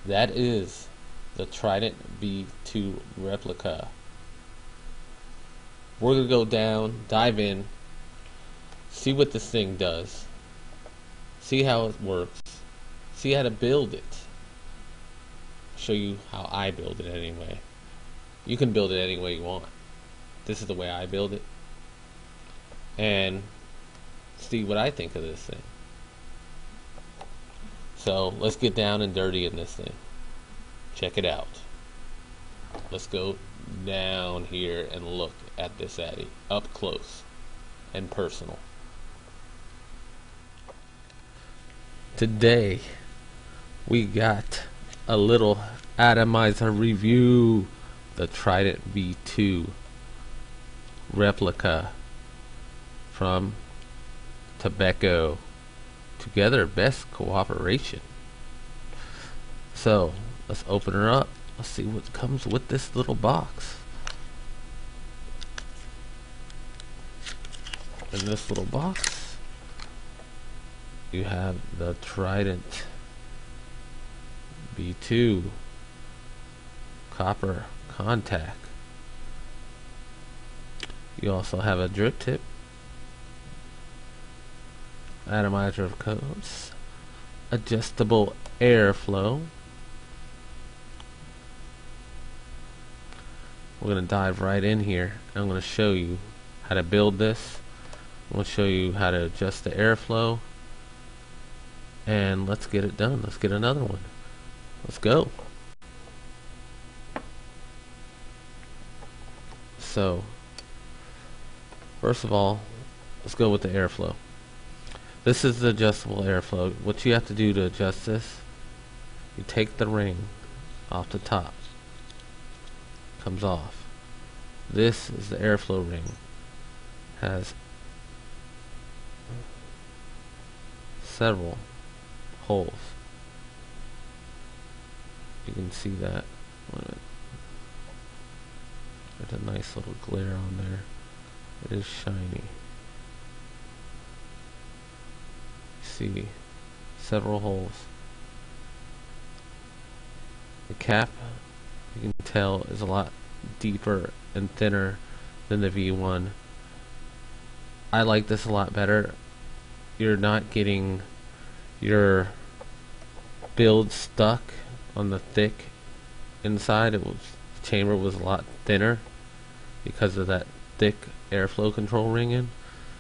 That is the Trident V2 replica. We're gonna go down, dive in, see what this thing does, see how it works, see how to build it. Show you how I build it anyway. You can build it any way you want. This is the way I build it. And see what I think of this thing. So let's get down and dirty in this thing. Check it out. Let's go down here and look at this Addy up close and personal. Today we got a little atomizer review. The Trident V2 replica from Tobeco. Together best cooperation. So let's open her up. Let's see what comes with this little box. In this little box you have the Trident V2 copper contact. You also have a drip tip, atomizer of codes, adjustable airflow. We're going to dive right in here. I'm going to show you how to build this. I'm going to show you how to adjust the airflow, and let's get it done. Let's get another one. Let's go. So first of all, let's go with the airflow. This is the adjustable airflow. What you have to do to adjust this, you take the ring off the top. Comes off. This is the airflow ring. Has several holes. You can see that. Wait a minute. There's a nice little glare on there. It is shiny. See several holes. The cap, you can tell, is a lot deeper and thinner than the V1. I like this a lot better. You're not getting your build stuck on the thick inside. The chamber was a lot thinner because of that thick airflow control ring in.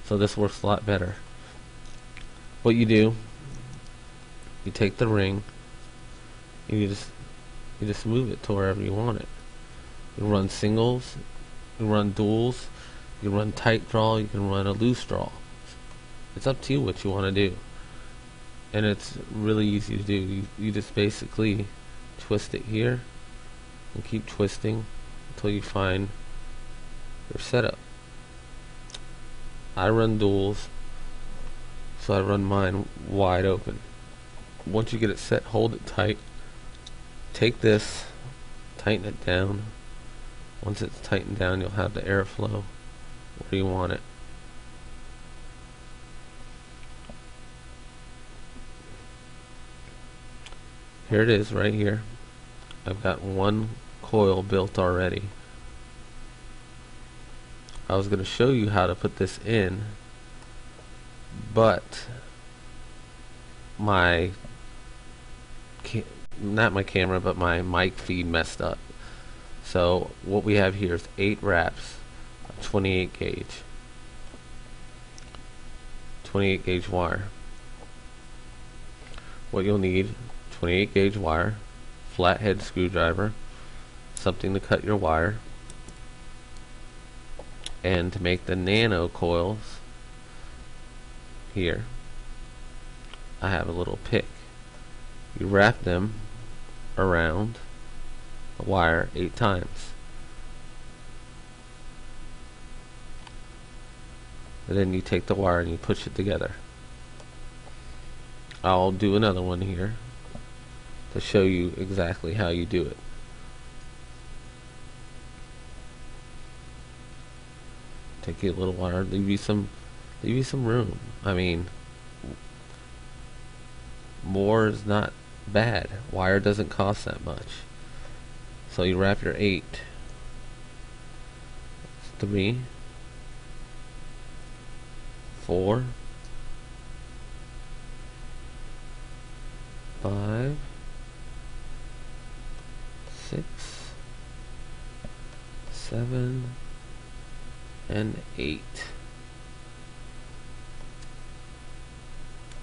So this works a lot better. What you do, you take the ring, you just move it to wherever you want it. You can run singles, you can run duals, you can run tight draw, you can run a loose draw. It's up to you what you want to do. And it's really easy to do. You just basically twist it here and keep twisting until you find your setup. I run duals, so I run mine wide open. Once you get it set, hold it tight. Take this, tighten it down. Once it's tightened down, you'll have the airflow where you want it. Here it is right here. I've got one coil built already. I was going to show you how to put this in, but my not my camera, but my mic feed messed up. So what we have here is 8 wraps of 28 gauge wire. What you'll need: 28 gauge wire, flathead screwdriver, something to cut your wire, and to make the nano coils here, I have a little pick. You wrap them around the wire 8 times, and then you take the wire and you push it together. I'll do another one here to show you exactly how you do it. Take a little wire, leave you some room. I mean, more is not bad. Wire doesn't cost that much. So you wrap your 8. 3, 4, 5, 6, 7, and 8.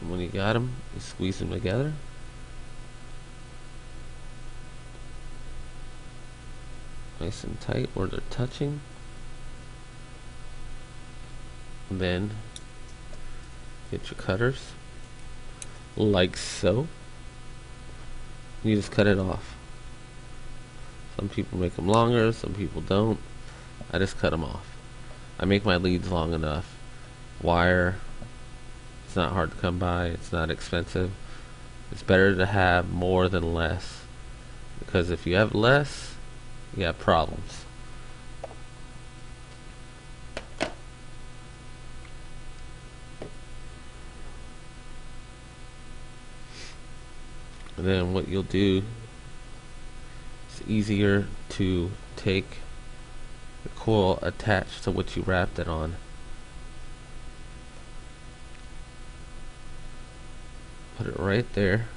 And when you got them, you squeeze them together. Nice and tight where they're touching. And then get your cutters like so. You just cut it off. Some people make them longer, some people don't. I just cut them off. I make my leads long enough. Wire, it's not hard to come by, it's not expensive. It's better to have more than less, because if you have less, you have problems. And then what you'll do, it's easier to take the coil attached to what you wrapped it on. Put it right there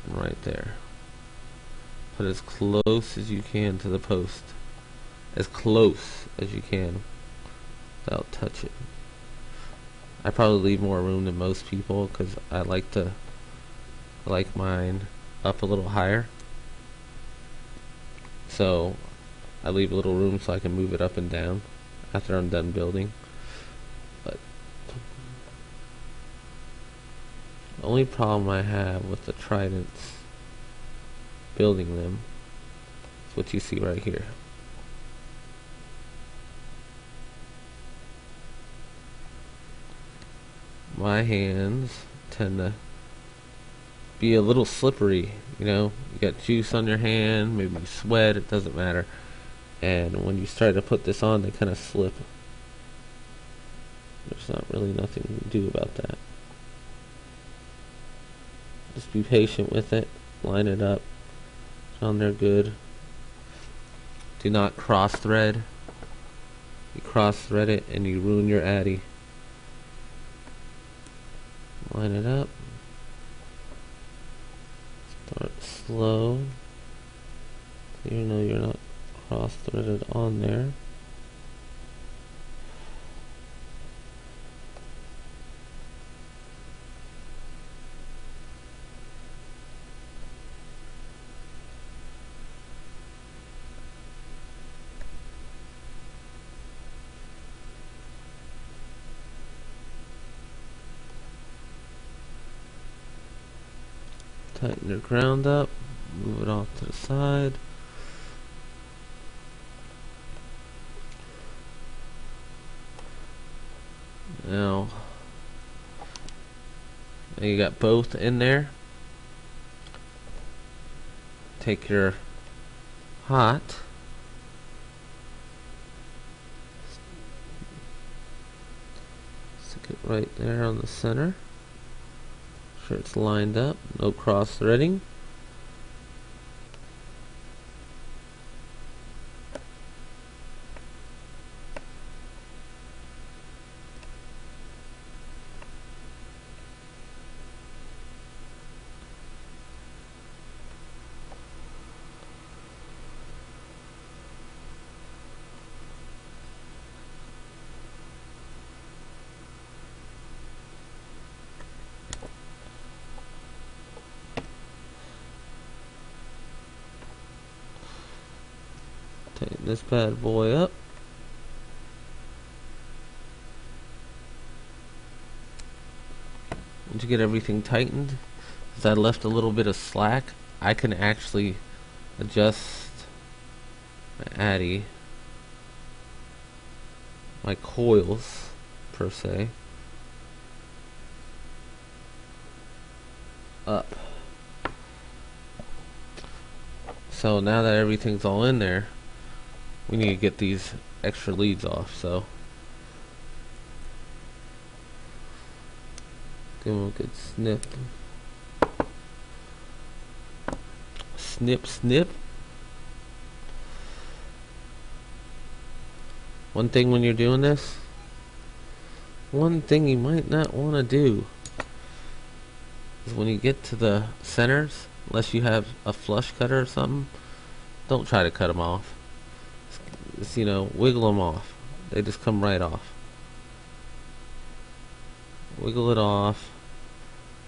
and right there. Put as close as you can to the post, as close as you can without touching. I probably leave more room than most people because I like mine up a little higher. So I leave a little room so I can move it up and down after I'm done building. But the only problem I have with the Tridents, building them, is what you see right here. My hands tend to be a little slippery, you know. You got juice on your hand, maybe you sweat, it doesn't matter. And when you start to put this on, they kind of slip. There's not really nothing you can do about that. Just be patient with it, line it up, it's on there good. Do not cross thread. You cross thread it and you ruin your addy. Line it up. Start slow, even though you're not cross-threaded on there. Tighten your ground up, move it off to the side. Now you got both in there. Take your hot, stick it right there on the center. Sure it's lined up, no cross threading. Tighten this bad boy up. Once you get everything tightened, because I left a little bit of slack, I can actually adjust my addy, my coils per se, up. So now that everything's all in there, we need to get these extra leads off. So give them a good snip. snip snip. One thing when you're doing this, one thing you might not want to do is when you get to the centers, unless you have a flush cutter or something, don't try to cut them off. Just, you know, wiggle them off. They just come right off. Wiggle it off.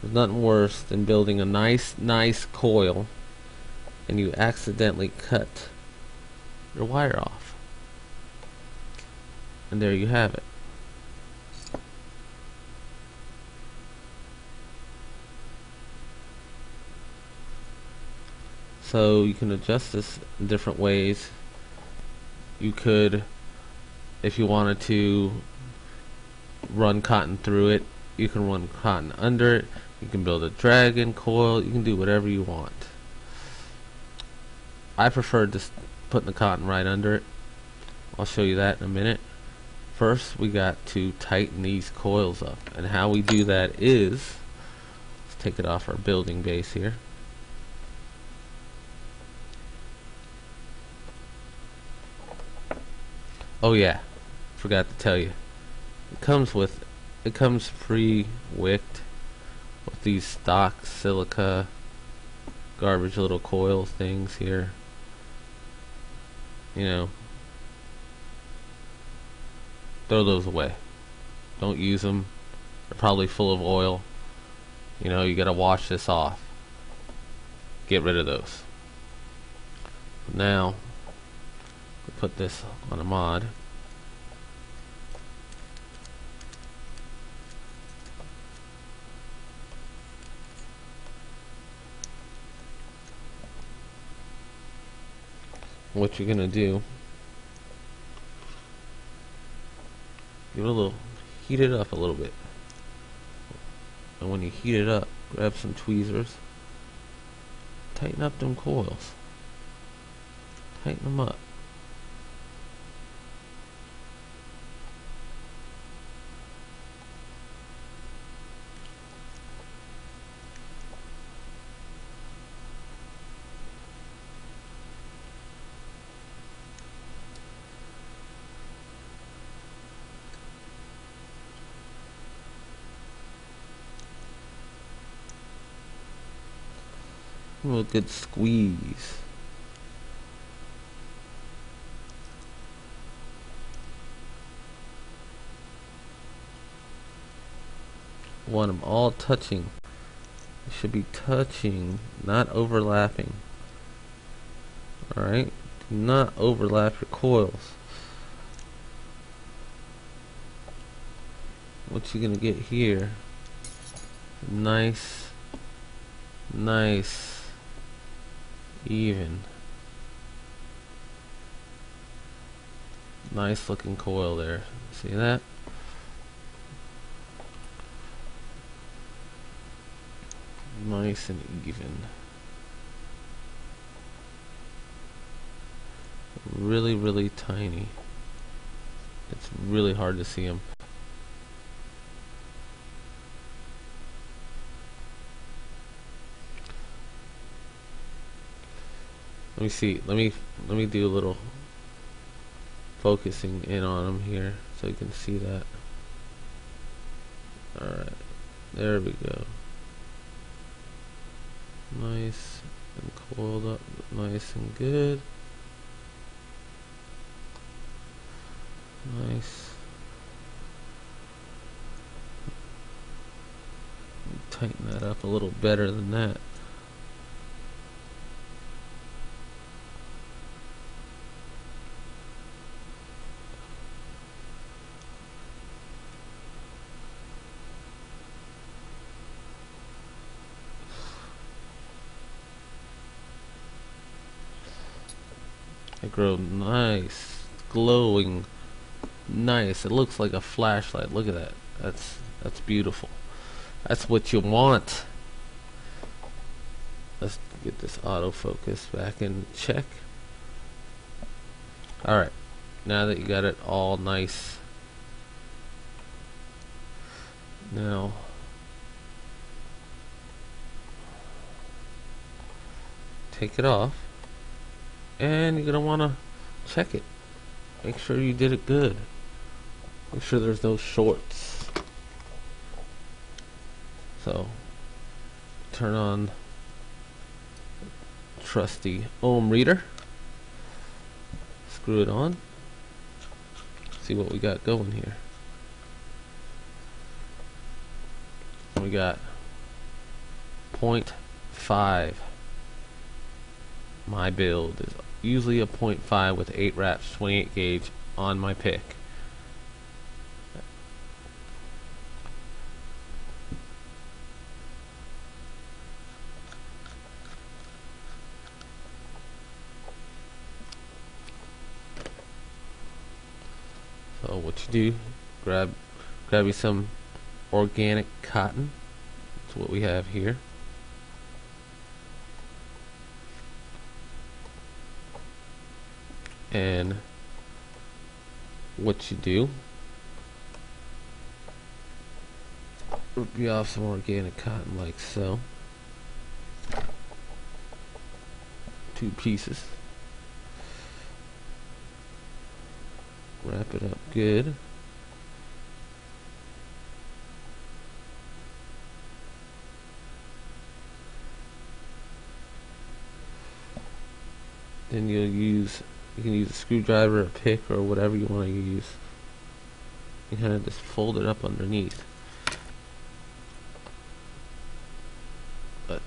There's nothing worse than building a nice coil and you accidentally cut your wire off. And there you have it. So you can adjust this in different ways. You could, if you wanted to run cotton through it, you can run cotton under it. You can build a dragon coil. You can do whatever you want. I prefer just putting the cotton right under it. I'll show you that in a minute. First, we got to tighten these coils up, and how we do that is, let's take it off our building base here. Oh yeah, forgot to tell you. It comes pre-wicked with these stock silica garbage little coil things here. You know, throw those away. Don't use them. They're probably full of oil. You know, you gotta wash this off. Get rid of those. Now, put this on a mod. What you're gonna do, give it a little, heat it up a little bit, and when you heat it up, grab some tweezers, tighten up them coils, tighten them up. A little good squeeze. Want them all touching. They should be touching, not overlapping. Alright? Do not overlap your coils. What you're gonna get here, nice even, nice looking coil there. See that? Nice and even. Really tiny. It's really hard to see them. Let me see. Let me do a little focusing in on them here so you can see that. Alright. There we go. Nice and coiled up. Nice and good. Nice. Tighten that up a little better than that. They grow nice, glowing, nice. It looks like a flashlight. Look at that. That's beautiful. That's what you want. Let's get this autofocus back in check. Alright, now that you got it all nice, now take it off, and you're gonna want to check it. Make sure you did it good. Make sure there's no shorts. So turn on trusty ohm reader, screw it on, see what we got going here. We got 0.5. My build is usually a 0.5 with 8 wraps, 28 gauge on my pick. So what you do, grab you some organic cotton. That's what we have here. And what you do, rip you off some organic cotton like so. 2 pieces. Wrap it up good. Then you can use a screwdriver, a pick, or whatever you want to use. You kind of just fold it up underneath. But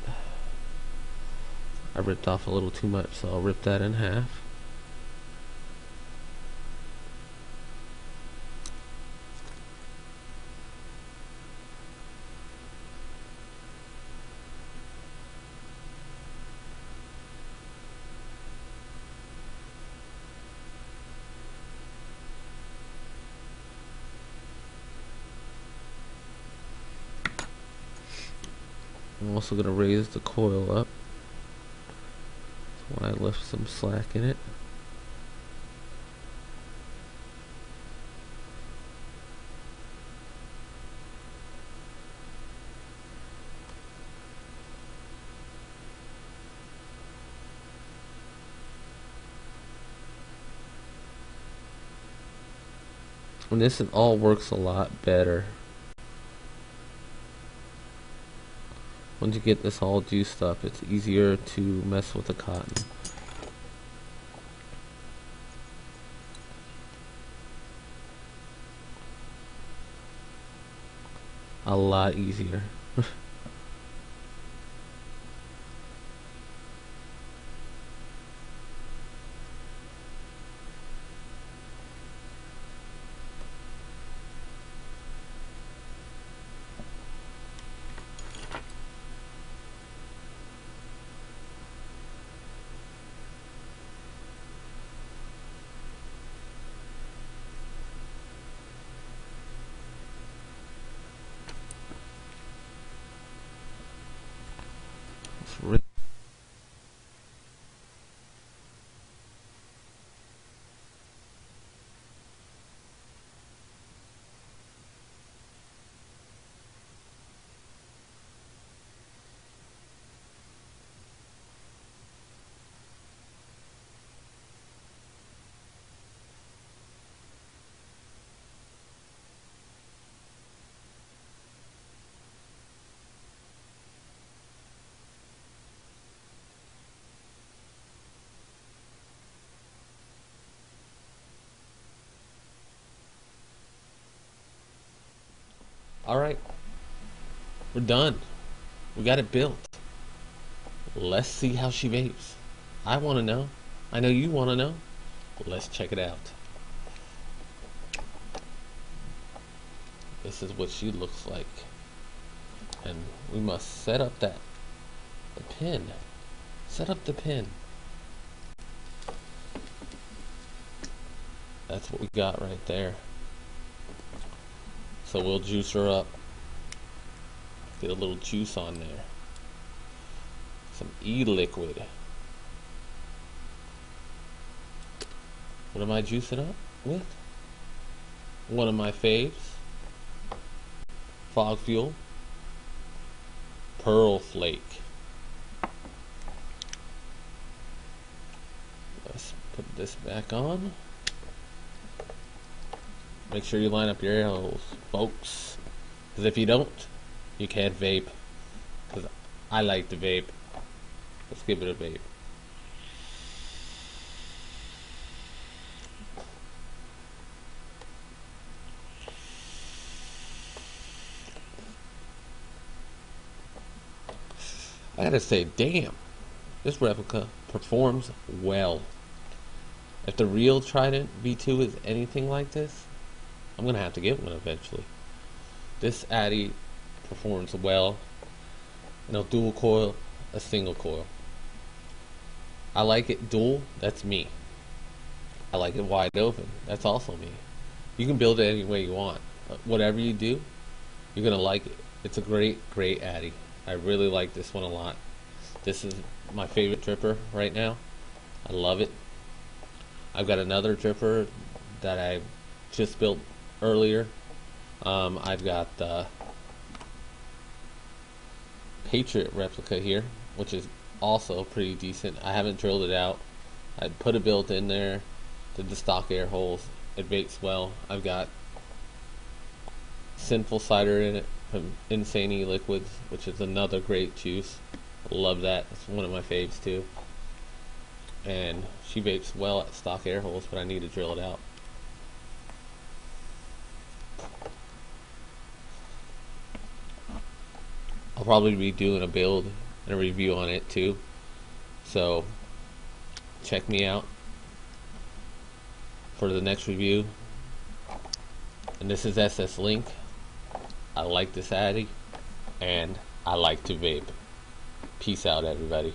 I ripped off a little too much, so I'll rip that in half. I'm also going to raise the coil up. That's why I left some slack in it. And this all works a lot better once you get this all juiced up. It's easier to mess with the cotton. A lot easier. Alright, we're done. We got it built. Let's see how she vapes. I want to know. I know you want to know. Let's check it out. This is what she looks like. And we must set up the pin. Set up the pin. That's what we got right there. So we'll juice her up. Get a little juice on there. Some e-liquid. What am I juicing up with? One of my faves. Fog Fuel. Pearl Flake. Put this back on. Make sure you line up your air holes, folks. Because if you don't, you can't vape. Because I like to vape. Let's give it a vape. I gotta say, damn, this replica performs well. If the real Trident V2 is anything like this, I'm gonna have to get one eventually. This Addy performs well in a dual coil, a single coil. I like it dual, that's me. I like it wide open, that's also me. You can build it any way you want. Whatever you do, you're gonna like it. It's a great Addy. I really like this one a lot. This is my favorite dripper right now. I love it. I've got another dripper that I just built earlier. I've got the Patriot replica here, which is also pretty decent. I haven't drilled it out. I put a built in there, did the stock air holes. It bakes well. I've got Sinful Cider in it from Insane Liquids, which is another great juice. Love that. It's one of my faves too. And she vapes well at stock air holes, but I need to drill it out. I'll probably be doing a build and a review on it too. So check me out for the next review. And this is SS Link. I like this Addy, and I like to vape. Peace out, everybody.